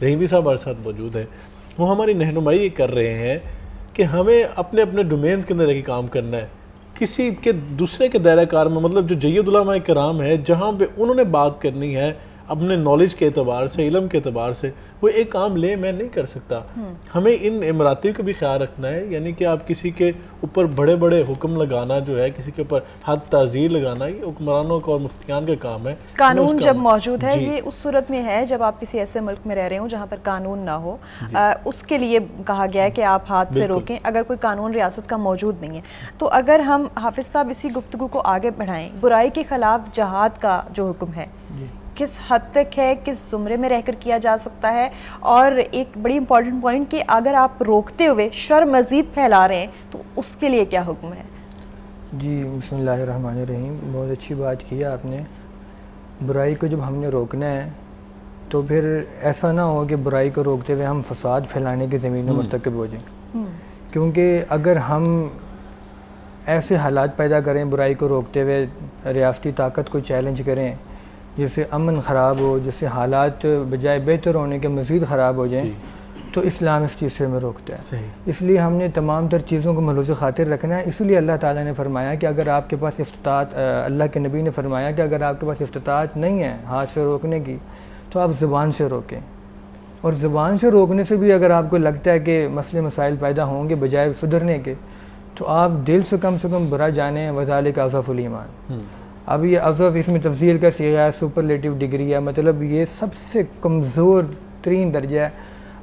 رحیمی صاحب ہمارے ساتھ موجود ہیں. وہ ہماری رہنمائی کر رہے ہیں کہ ہمیں اپنے اپنے ڈومینز کے اندر رہ کے کام کرنا ہے. کسی کے دوسرے کے دائرہ کار میں مطلب جو جید علماء کرام ہے جہاں پہ انہوں نے بات کرنی ہے اپنے نالج کے اعتبار سے, علم کے اعتبار سے, وہ ایک کام لے میں نہیں کر سکتا. ہمیں ان امراتب کا بھی خیال رکھنا ہے, یعنی کہ آپ کسی کے اوپر بڑے بڑے حکم لگانا جو ہے, کسی کے اوپر حد تعزیر لگانا, یہ حکمرانوں کا اور مفتیان کا کام ہے. قانون جب موجود ہے یہ اس صورت میں ہے جب آپ کسی ایسے ملک میں رہ رہے ہوں جہاں پر قانون نہ ہو, اس کے لیے کہا گیا ہے کہ آپ ہاتھ سے روکیں اگر کوئی قانون ریاست کا موجود نہیں ہے. تو اگر ہم حافظ صاحب اسی گفتگو کو آگے بڑھائیں, برائی کے خلاف جہاد کا جو حکم ہے کس حد تک ہے, کس زمرے میں رہ کر کیا جا سکتا ہے, اور ایک بڑی امپورٹنٹ پوائنٹ کہ اگر آپ روکتے ہوئے شر مزید پھیلا رہے ہیں تو اس کے لیے کیا حکم ہے؟ جی بسم اللہ الرحمن الرحیم. بہت اچھی بات کی ہے آپ نے. برائی کو جب ہم نے روکنا ہے تو پھر ایسا نہ ہو کہ برائی کو روکتے ہوئے ہم فساد پھیلانے کی زمین میں مرتکب ہو جائیں, کیونکہ اگر ہم ایسے حالات پیدا کریں برائی کو روکتے ہوئے, ریاستی طاقت کو چیلنج کریں, جس سے امن خراب ہو, جس سے حالات بجائے بہتر ہونے کے مزید خراب ہو جائیں, تو اسلام اس چیز سے ہمیں روکتا ہے. اس لیے ہم نے تمام تر چیزوں کو ملحوظ خاطر رکھنا ہے. اس لیے اللہ تعالیٰ نے فرمایا کہ اگر آپ کے پاس استطاعت, اللہ کے نبی نے فرمایا کہ اگر آپ کے پاس استطاعت نہیں ہے ہاتھ سے روکنے کی تو آپ زبان سے روکیں. اور زبان سے روکنے سے بھی اگر آپ کو لگتا ہے کہ مسئلے مسائل پیدا ہوں گے بجائے سدھرنے کے, تو آپ دل سے کم برا جانیں, وذالک اضعف الایمان. اب یہ اضعف اس میں تفضیل کا صیغہ ہے, سپرلیٹو ڈگری ہے, مطلب یہ سب سے کمزور ترین درجہ ہے.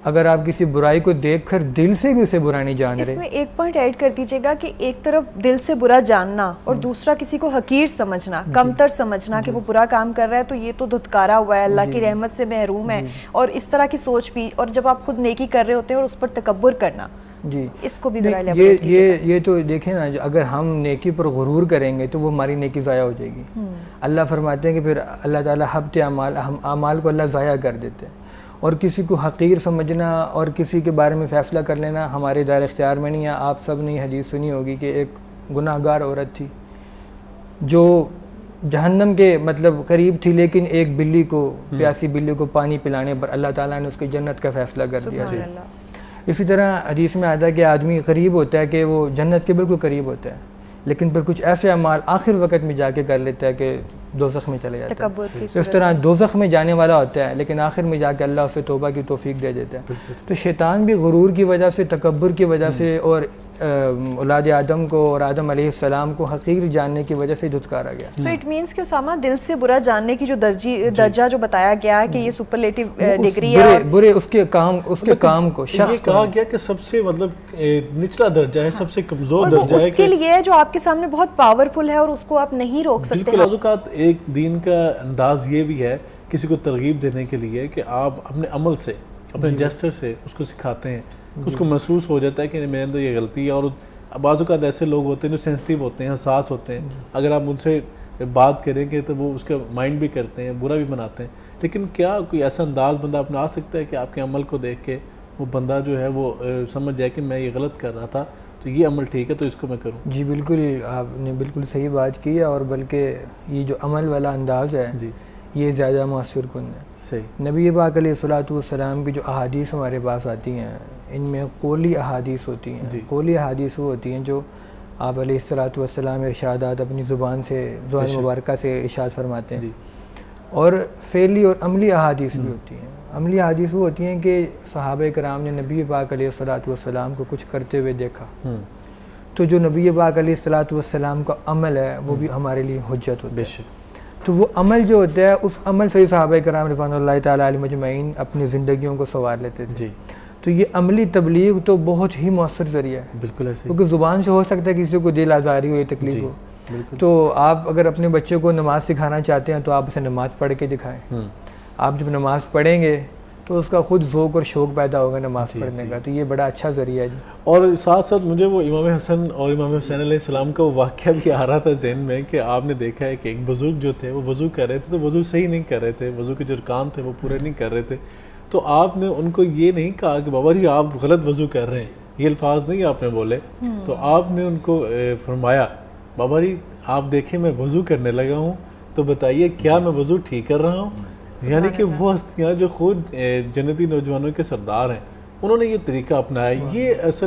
اگر آپ کسی برائی کو دیکھ کر دل سے بھی اسے برا نہیں جان رہے. اس میں ایک پوائنٹ ایڈ کر دیجیے گا کہ ایک طرف دل سے برا جاننا اور دوسرا کسی کو حقیر سمجھنا, کمتر سمجھنا کہ وہ برا کام کر رہا ہے تو یہ تو دھتکارا ہوا ہے, اللہ کی رحمت سے محروم ہے, اور اس طرح کی سوچ بھی, اور جب آپ خود نیکی کر رہے ہوتے ہیں اور اس پر تکبر کرنا, جی اس کو بھی ذرا یہ تو دیکھیں نا, اگر ہم نیکی پر غرور کریں گے تو وہ ہماری نیکی ضائع ہو جائے گی. اللہ فرماتے ہیں کہ پھر اللہ تعالیٰ حبط اعمال کو اللہ ضائع کر دیتے ہیں. اور کسی کو حقیر سمجھنا اور کسی کے بارے میں فیصلہ کر لینا ہمارے دائر اختیار میں نہیں ہے. آپ سب نے حدیث سنی ہوگی کہ ایک گناہ گار عورت تھی جو جہنم کے مطلب قریب تھی, لیکن ایک بلی کو, پیاسی بلی کو پانی پلانے پر اللہ تعالیٰ نے اس کی جنت کا فیصلہ کر دیا. اسی طرح حدیث میں آتا ہے کہ آدمی قریب ہوتا ہے کہ وہ جنت کے بالکل قریب ہوتا ہے, لیکن پھر کچھ ایسے اعمال آخر وقت میں جا کے کر لیتا ہے کہ دوزخ میں چلے جاتا ہے. اس طرح دوزخ میں جانے والا ہوتا ہے لیکن آخر میں جا کے اللہ اسے توبہ کی توفیق دے دیتا ہے. تو شیطان بھی غرور کی وجہ سے, تکبر کی وجہ سے, اور اولاد آدم کو اور آدم علیہ السلام کو حقیر جاننے کی وجہ سے دھتکارا گیا. سو اٹ مینس کہ اسامہ دل سے برا جاننے کی جو درجہ جو بتایا گیا ہے کہ یہ سپرلیٹو ڈگری ہے, برے اس کے کام کو شخص کہا گیا کہ سب سے مطلب نچلا درجہ ہے, سب سے کمزور درجہ ہے, اس کے لیے جو آپ کے سامنے بہت پاورفل ہے اور اس کو آپ نہیں روک سکتے. بالکل. بعض اوقات ایک دین کا انداز یہ بھی ہے کسی کو ترغیب دینے کے لیے کہ آپ اپنے عمل سے, اپنے جسچر سے اس کو سکھاتے ہیں, اس کو محسوس ہو جاتا ہے کہ میرے اندر یہ غلطی ہے. اور بعض اوقات ایسے لوگ ہوتے ہیں جو سینسٹیو ہوتے ہیں, حساس ہوتے ہیں, اگر آپ ان سے بات کریں گے تو وہ اس کا مائنڈ بھی کرتے ہیں, برا بھی بناتے ہیں. لیکن کیا کوئی ایسا انداز بندہ اپنا سکتا ہے کہ آپ کے عمل کو دیکھ کے وہ بندہ جو ہے وہ سمجھ جائے کہ میں یہ غلط کر رہا تھا تو یہ عمل ٹھیک ہے تو اس کو میں کروں؟ جی بالکل, آپ نے بالکل صحیح بات کی ہے, اور بلکہ یہ جو عمل والا انداز ہے یہ زیادہ مؤثر کن ہے. صحیح. نبی پاک علیہ الصلوۃ والسلام کی جو احادیث ہمارے پاس آتی ہیں ان میں قولی احادیث ہوتی ہیں. قولی احادیث وہ ہوتی ہیں جو آپ علیہ الصلوۃ والسلام ارشادات اپنی زبان مبارکہ سے ارشاد فرماتے ہیں, اور فعلی اور عملی احادیث بھی ہوتی ہیں. عملی احادیث وہ ہوتی ہیں کہ صحابہ کرام نے نبی پاک علیہ الصلوۃ والسلام کو کچھ کرتے ہوئے دیکھا, تو جو نبی پاک علیہ الصلوۃ والسلام کا عمل ہے وہ بھی ہمارے لیے حجت ہوتا ہے. تو وہ عمل جو ہوتا ہے اس عمل سے صحابہ کرام رضوان اللہ تعالیٰ علیہ مجمعین اپنی زندگیوں کو سنوار لیتے تھے. تو یہ عملی تبلیغ تو بہت ہی مؤثر ذریعہ ہے. بالکل ایسے, کیونکہ زبان سے ہو سکتا ہے کسی کو دل آزاری ہو یا تکلیف ہو. تو آپ اگر اپنے بچے کو نماز سکھانا چاہتے ہیں تو آپ اسے نماز پڑھ کے دکھائیں. آپ جب نماز پڑھیں گے تو اس کا خود ذوق اور شوق پیدا ہوگا نماز پڑھنے کا, تو یہ بڑا اچھا ذریعہ ہے. اور ساتھ ساتھ مجھے وہ امام حسن اور امام حسین علیہ السلام کا وہ واقعہ بھی آ رہا تھا ذہن میں کہ آپ نے دیکھا ہے کہ ایک بزرگ جو تھے وہ وضو کر رہے تھے تو وضو صحیح نہیں کر رہے تھے, وضو کے جو ارکان تھے وہ پورے نہیں کر رہے تھے. تو آپ نے ان کو یہ نہیں کہا کہ بابا جی آپ غلط وضو کر رہے ہیں, یہ الفاظ نہیں آپ نے بولے. تو آپ نے ان کو فرمایا بابا جی آپ دیکھیں میں وضو کرنے لگا ہوں تو بتائیے کیا میں وضو ٹھیک کر رہا ہوں یعنی کہ وہ ہستیاں جو خود جنتی نوجوانوں کے سردار ہیں، انہوں نے یہ طریقہ اپنایا. یہ اصل